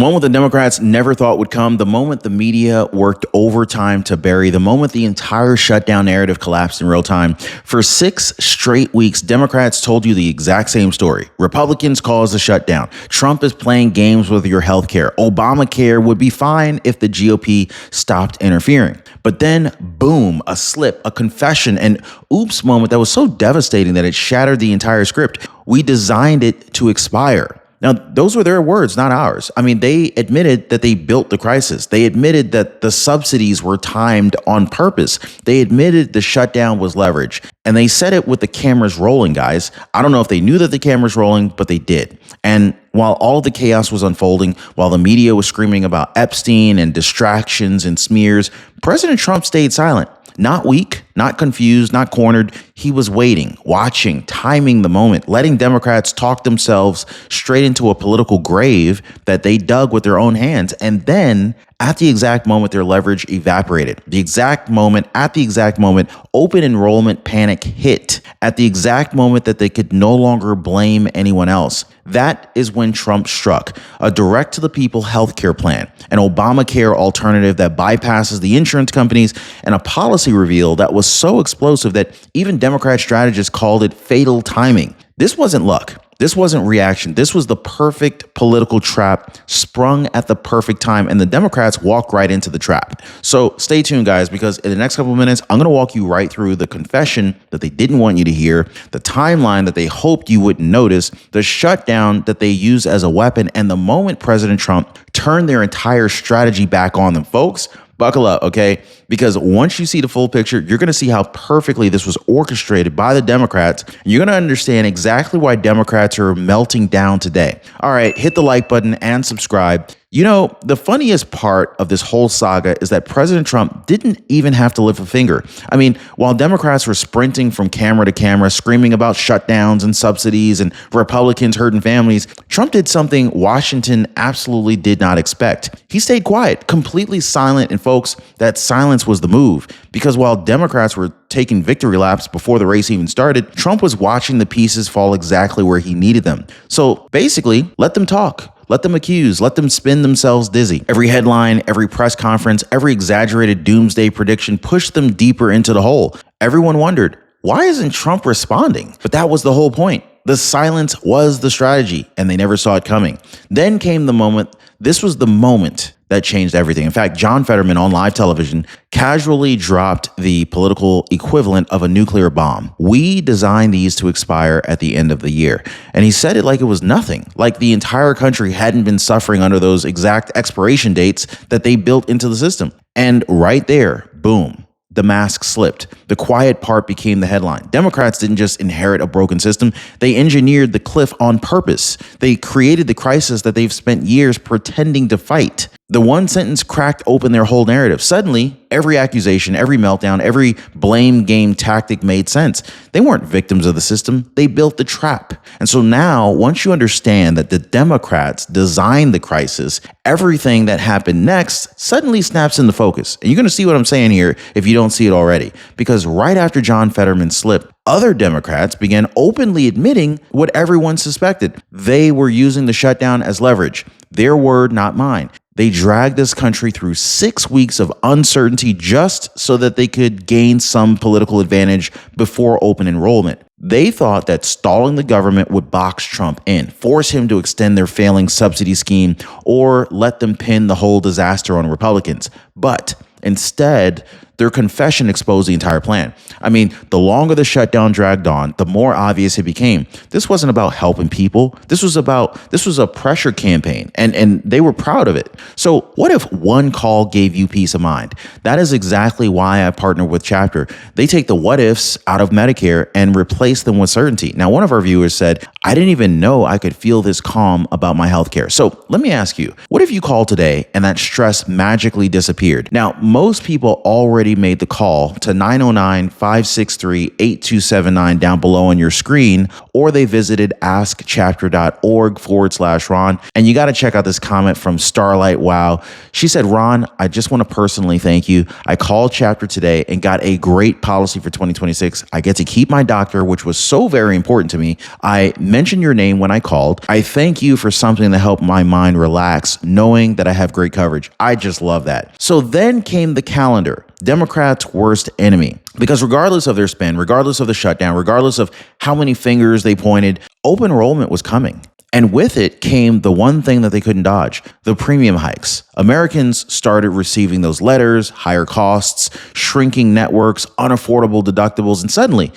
moment the Democrats never thought would come, the moment the media worked overtime to bury, the moment the entire shutdown narrative collapsed in real time. For 6 straight weeks, Democrats told you the exact same story. Republicans caused the shutdown. Trump is playing games with your health care. Obamacare would be fine if the GOP stopped interfering. But then, boom, a slip, a confession, an oops moment that was so devastating that it shattered the entire script. We designed it to expire. Now, those were their words, not ours. I mean, they admitted that they built the crisis. They admitted that the subsidies were timed on purpose. They admitted the shutdown was leverage. And they said it with the cameras rolling, guys. I don't know if they knew that the cameras rolling, but they did. And while all the chaos was unfolding, while the media was screaming about Epstein and distractions and smears, President Trump stayed silent. Not weak, not confused, not cornered. He was waiting, watching, timing the moment, letting Democrats talk themselves straight into a political grave that they dug with their own hands. And then at the exact moment their leverage evaporated, at the exact moment, open enrollment panic hit, at the exact moment that they could no longer blame anyone else. That is when Trump struck a direct to the people healthcare plan, an Obamacare alternative that bypasses the insurance companies, and a policy reveal that was so explosive that even Democrat strategists called it fatal timing. This wasn't luck. This wasn't reaction. This was the perfect political trap sprung at the perfect time, and the Democrats walked right into the trap. So stay tuned, guys, because in the next couple of minutes, I'm going to walk you right through the confession that they didn't want you to hear, the timeline that they hoped you wouldn't notice, the shutdown that they used as a weapon, and the moment President Trump turned their entire strategy back on them. Folks, buckle up, okay? Because once you see the full picture, you're going to see how perfectly this was orchestrated by the Democrats. And you're going to understand exactly why Democrats are melting down today. All right, hit the like button and subscribe. You know, the funniest part of this whole saga is that President Trump didn't even have to lift a finger. I mean, while Democrats were sprinting from camera to camera, screaming about shutdowns and subsidies and Republicans hurting families, Trump did something Washington absolutely did not expect. He stayed quiet, completely silent, and folks, that silence was the move, because while Democrats were taking victory laps before the race even started, Trump was watching the pieces fall exactly where he needed them. So basically, let them talk. Let them accuse, let them spin themselves dizzy. Every headline, every press conference, every exaggerated doomsday prediction pushed them deeper into the hole. Everyone wondered, why isn't Trump responding? But that was the whole point. The silence was the strategy, and they never saw it coming. Then came the moment. This was the moment that changed everything. In fact, John Fetterman on live television casually dropped the political equivalent of a nuclear bomb. We designed these to expire at the end of the year. And he said it like it was nothing, like the entire country hadn't been suffering under those exact expiration dates that they built into the system. And right there, boom, the mask slipped. The quiet part became the headline. Democrats didn't just inherit a broken system. They engineered the cliff on purpose. They created the crisis that they've spent years pretending to fight. The one sentence cracked open their whole narrative. Suddenly, every accusation, every meltdown, every blame game tactic made sense. They weren't victims of the system. They built the trap. And so now, once you understand that the Democrats designed the crisis, everything that happened next suddenly snaps into focus. And you're going to see what I'm saying here if you don't see it already. Because right after John Fetterman slipped, other Democrats began openly admitting what everyone suspected. They were using the shutdown as leverage. Their word, not mine. They dragged this country through 6 weeks of uncertainty just so that they could gain some political advantage before open enrollment. They thought that stalling the government would box Trump in, force him to extend their failing subsidy scheme, or let them pin the whole disaster on Republicans. But instead, their confession exposed the entire plan. I mean, the longer the shutdown dragged on, the more obvious it became. This wasn't about helping people. This was a pressure campaign, and they were proud of it. So what if one call gave you peace of mind? That is exactly why I partner with Chapter. They take the what ifs out of Medicare and replace them with certainty. Now, one of our viewers said, I didn't even know I could feel this calm about my healthcare. So let me ask you, what if you called today and that stress magically disappeared? Now, most people already already made the call to 909-563-8279 down below on your screen, or they visited askchapter.org/Ron. And you got to check out this comment from Starlight Wow. She said, Ron, I just want to personally thank you. I called Chapter today and got a great policy for 2026. I get to keep my doctor, which was so very important to me. I mentioned your name when I called. I thank you for something to help my mind relax, knowing that I have great coverage. I just love that. So then came the calendar, Democrats' worst enemy. Because regardless of their spin, regardless of the shutdown, regardless of how many fingers they pointed, open enrollment was coming. And with it came the one thing that they couldn't dodge, the premium hikes. Americans started receiving those letters, higher costs, shrinking networks, unaffordable deductibles, and suddenly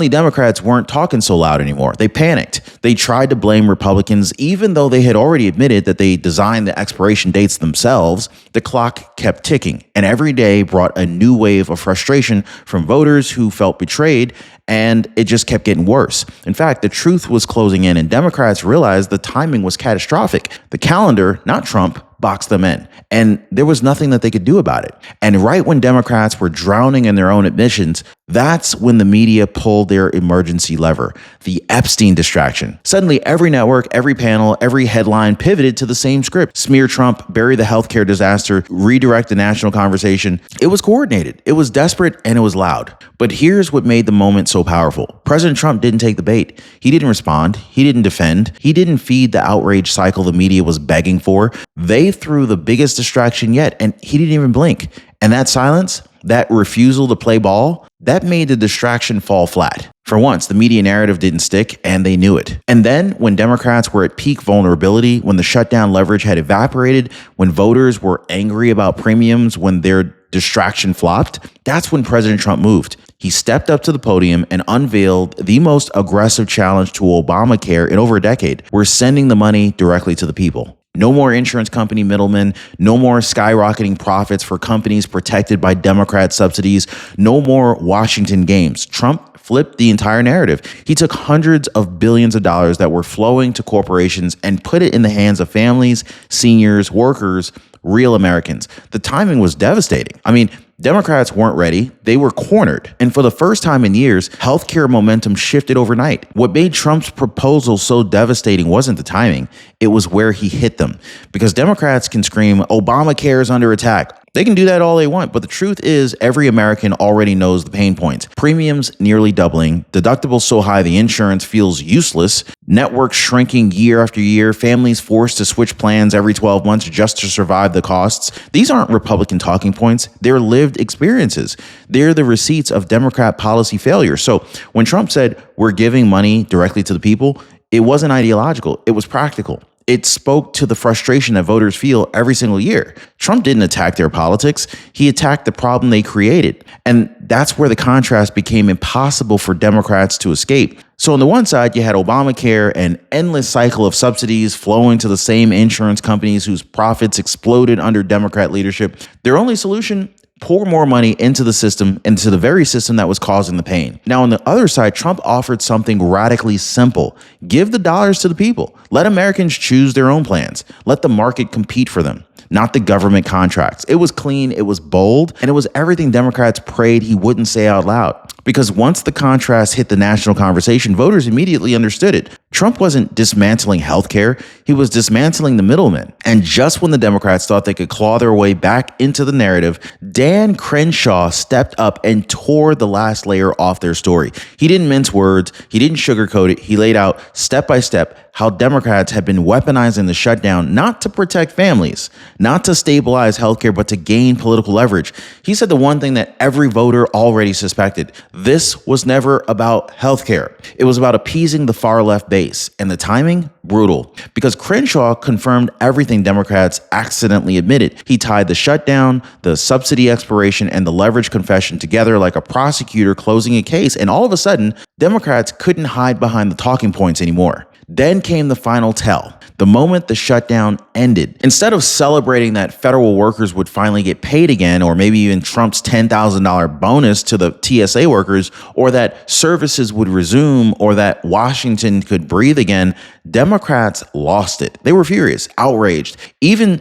Democrats weren't talking so loud anymore. They panicked. They tried to blame Republicans, even though they had already admitted that they designed the expiration dates themselves. The clock kept ticking, and every day brought a new wave of frustration from voters who felt betrayed, and it just kept getting worse. In fact, the truth was closing in, and Democrats realized the timing was catastrophic. The calendar, not Trump, boxed them in, and there was nothing that they could do about it. And right when Democrats were drowning in their own admissions, that's when the media pulled their emergency lever, the Epstein distraction. Suddenly, every network, every panel, every headline pivoted to the same script. Smear Trump, bury the healthcare disaster, redirect the national conversation. It was coordinated, it was desperate, and it was loud. But here's what made the moment so powerful. President Trump didn't take the bait. He didn't respond. He didn't defend. He didn't feed the outrage cycle the media was begging for. They threw the biggest distraction yet, and he didn't even blink. And that silence, that refusal to play ball, that made the distraction fall flat. For once, the media narrative didn't stick, and they knew it. And then, when Democrats were at peak vulnerability, when the shutdown leverage had evaporated, when voters were angry about premiums, when their distraction flopped, that's when President Trump moved. He stepped up to the podium and unveiled the most aggressive challenge to Obamacare in over a decade. We're sending the money directly to the people. No more insurance company middlemen, no more skyrocketing profits for companies protected by Democrat subsidies, no more Washington games. Trump flipped the entire narrative. He took hundreds of billions of dollars that were flowing to corporations and put it in the hands of families, seniors, workers, real Americans. The timing was devastating. I mean, Democrats weren't ready. They were cornered. And for the first time in years, healthcare momentum shifted overnight. What made Trump's proposal so devastating wasn't the timing. It was where he hit them. Because Democrats can scream, Obamacare is under attack. They can do that all they want, but the truth is every American already knows the pain points. Premiums nearly doubling, deductibles so high the insurance feels useless, networks shrinking year after year, families forced to switch plans every 12 months just to survive the costs. These aren't Republican talking points. They're lived experiences. They're the receipts of Democrat policy failure. So when Trump said, we're giving money directly to the people, it wasn't ideological. It was practical. It spoke to the frustration that voters feel every single year. Trump didn't attack their politics. He attacked the problem they created. And that's where the contrast became impossible for Democrats to escape. So on the one side, you had Obamacare, an endless cycle of subsidies flowing to the same insurance companies whose profits exploded under Democrat leadership. Their only solution, pour more money into the system, into the very system that was causing the pain. Now, on the other side, Trump offered something radically simple. Give the dollars to the people. Let Americans choose their own plans. Let the market compete for them, not the government contracts. It was clean, it was bold, and it was everything Democrats prayed he wouldn't say out loud. Because once the contrast hit the national conversation, voters immediately understood it. Trump wasn't dismantling healthcare, he was dismantling the middlemen. And just when the Democrats thought they could claw their way back into the narrative, Dan Crenshaw stepped up and tore the last layer off their story. He didn't mince words, he didn't sugarcoat it, he laid out step by step how Democrats had been weaponizing the shutdown not to protect families, not to stabilize healthcare, but to gain political leverage. He said the one thing that every voter already suspected. This was never about healthcare. It was about appeasing the far left base. And the timing? Brutal. Because Crenshaw confirmed everything Democrats accidentally admitted. He tied the shutdown, the subsidy expiration, and the leverage confession together like a prosecutor closing a case. And all of a sudden, Democrats couldn't hide behind the talking points anymore. Then came the final tell. The moment the shutdown ended, instead of celebrating that federal workers would finally get paid again, or maybe even Trump's $10,000 bonus to the TSA workers, or that services would resume, or that Washington could breathe again, Democrats lost it. They were furious, outraged.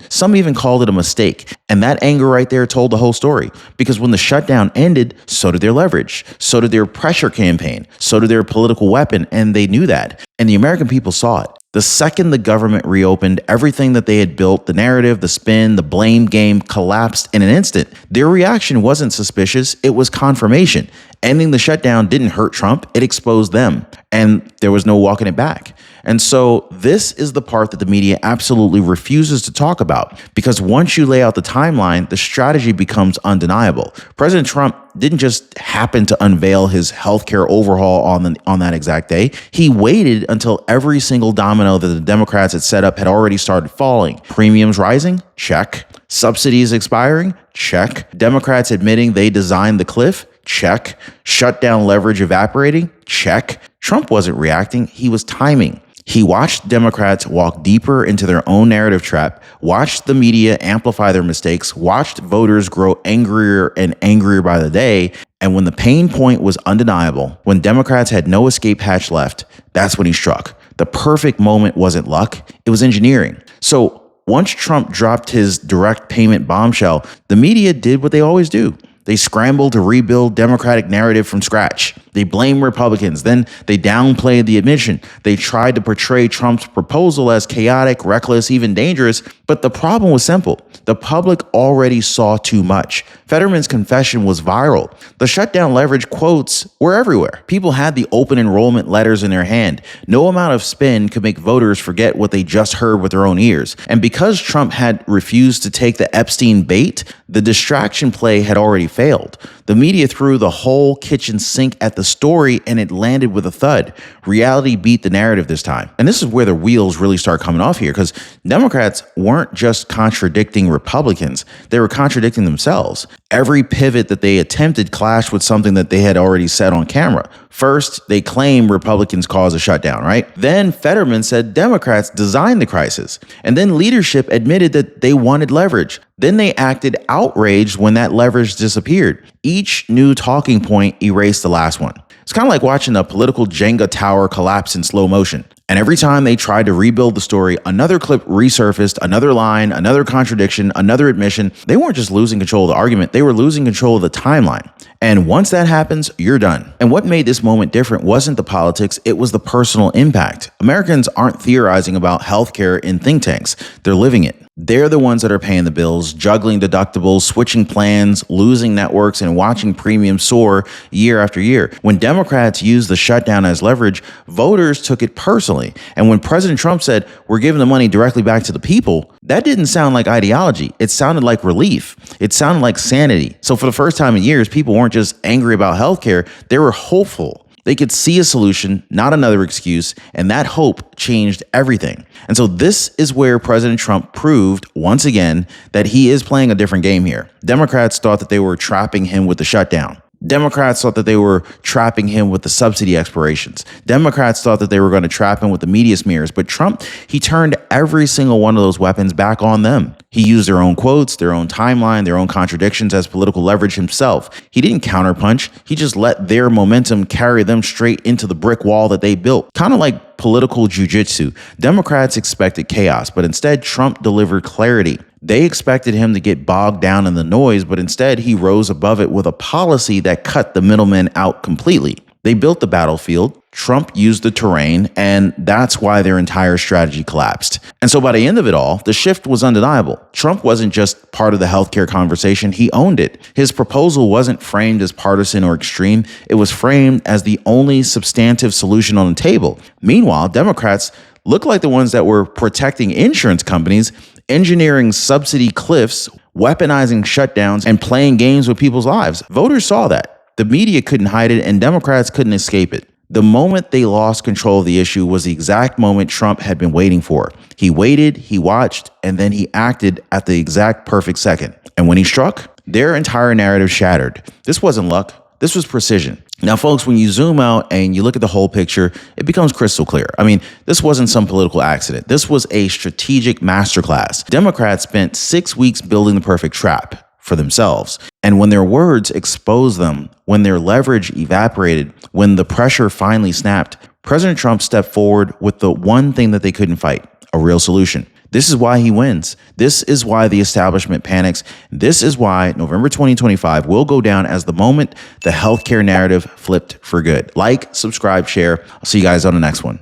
Some even called it a mistake. And that anger right there told the whole story. Because when the shutdown ended, so did their leverage, so did their pressure campaign, so did their political weapon, and they knew that. And the American people saw it. The second the government reopened, everything that they had built, the narrative, the spin, the blame game, collapsed in an instant. Their reaction wasn't suspicious, it was confirmation. Ending the shutdown didn't hurt Trump, it exposed them. And there was no walking it back. And so this is the part that the media absolutely refuses to talk about, because once you lay out the timeline, the strategy becomes undeniable. President Trump didn't just happen to unveil his healthcare overhaul on that exact day. He waited until every single domino that the Democrats had set up had already started falling. Premiums rising? Check. Subsidies expiring? Check. Democrats admitting they designed the cliff? Check. Shutdown leverage evaporating? Check. Trump wasn't reacting, he was timing. He watched Democrats walk deeper into their own narrative trap, watched the media amplify their mistakes, watched voters grow angrier and angrier by the day, and when the pain point was undeniable, when Democrats had no escape hatch left, that's when he struck. The perfect moment wasn't luck, it was engineering. So once Trump dropped his direct payment bombshell, the media did what they always do. They scrambled to rebuild Democratic narrative from scratch. They blamed Republicans. Then they downplayed the admission. They tried to portray Trump's proposal as chaotic, reckless, even dangerous. But the problem was simple. The public already saw too much. Fetterman's confession was viral. The shutdown leverage quotes were everywhere. People had the open enrollment letters in their hand. No amount of spin could make voters forget what they just heard with their own ears. And because Trump had refused to take the Epstein bait, the distraction play had already failed. The media threw the whole kitchen sink at the story and it landed with a thud. Reality beat the narrative this time. And this is where the wheels really start coming off here, because Democrats weren't just contradicting Republicans, they were contradicting themselves. Every pivot that they attempted clashed with something that they had already said on camera. First, they claim Republicans caused a shutdown, right? Then Fetterman said Democrats designed the crisis. And then leadership admitted that they wanted leverage. Then they acted outraged when that leverage disappeared. Each new talking point erased the last one. It's kind of like watching a political Jenga tower collapse in slow motion. And every time they tried to rebuild the story, another clip resurfaced, another line, another contradiction, another admission. They weren't just losing control of the argument, they were losing control of the timeline. And once that happens, you're done. And what made this moment different wasn't the politics, it was the personal impact. Americans aren't theorizing about healthcare in think tanks, they're living it. They're the ones that are paying the bills, juggling deductibles, switching plans, losing networks, and watching premiums soar year after year. When Democrats used the shutdown as leverage, voters took it personally. And when President Trump said, "We're giving the money directly back to the people," that didn't sound like ideology. It sounded like relief. It sounded like sanity. So for the first time in years, people weren't just angry about healthcare, they were hopeful. They could see a solution, not another excuse, and that hope changed everything. And so this is where President Trump proved, once again, that he is playing a different game here. Democrats thought that they were trapping him with the shutdown. Democrats thought that they were trapping him with the subsidy expirations. Democrats thought that they were going to trap him with the media smears. But Trump, he turned every single one of those weapons back on them. He used their own quotes, their own timeline, their own contradictions as political leverage himself. He didn't counterpunch. He just let their momentum carry them straight into the brick wall that they built. Kind of like political jiu-jitsu. Democrats expected chaos, but instead Trump delivered clarity. They expected him to get bogged down in the noise, but instead he rose above it with a policy that cut the middlemen out completely. They built the battlefield, Trump used the terrain, and that's why their entire strategy collapsed. And so by the end of it all, the shift was undeniable. Trump wasn't just part of the healthcare conversation, he owned it. His proposal wasn't framed as partisan or extreme, it was framed as the only substantive solution on the table. Meanwhile, Democrats looked like the ones that were protecting insurance companies, engineering subsidy cliffs, weaponizing shutdowns, and playing games with people's lives. Voters saw that. The media couldn't hide it, and Democrats couldn't escape it. The moment they lost control of the issue was the exact moment Trump had been waiting for. He waited, he watched, and then he acted at the exact perfect second. And when he struck, their entire narrative shattered. This wasn't luck. This was precision. Now, folks, when you zoom out and you look at the whole picture, it becomes crystal clear. I mean, this wasn't some political accident. This was a strategic masterclass. Democrats spent 6 weeks building the perfect trap for themselves. And when their words exposed them, when their leverage evaporated, when the pressure finally snapped, President Trump stepped forward with the one thing that they couldn't fight, a real solution. This is why he wins. This is why the establishment panics. This is why November 2025 will go down as the moment the healthcare narrative flipped for good. Like, subscribe, share. I'll see you guys on the next one.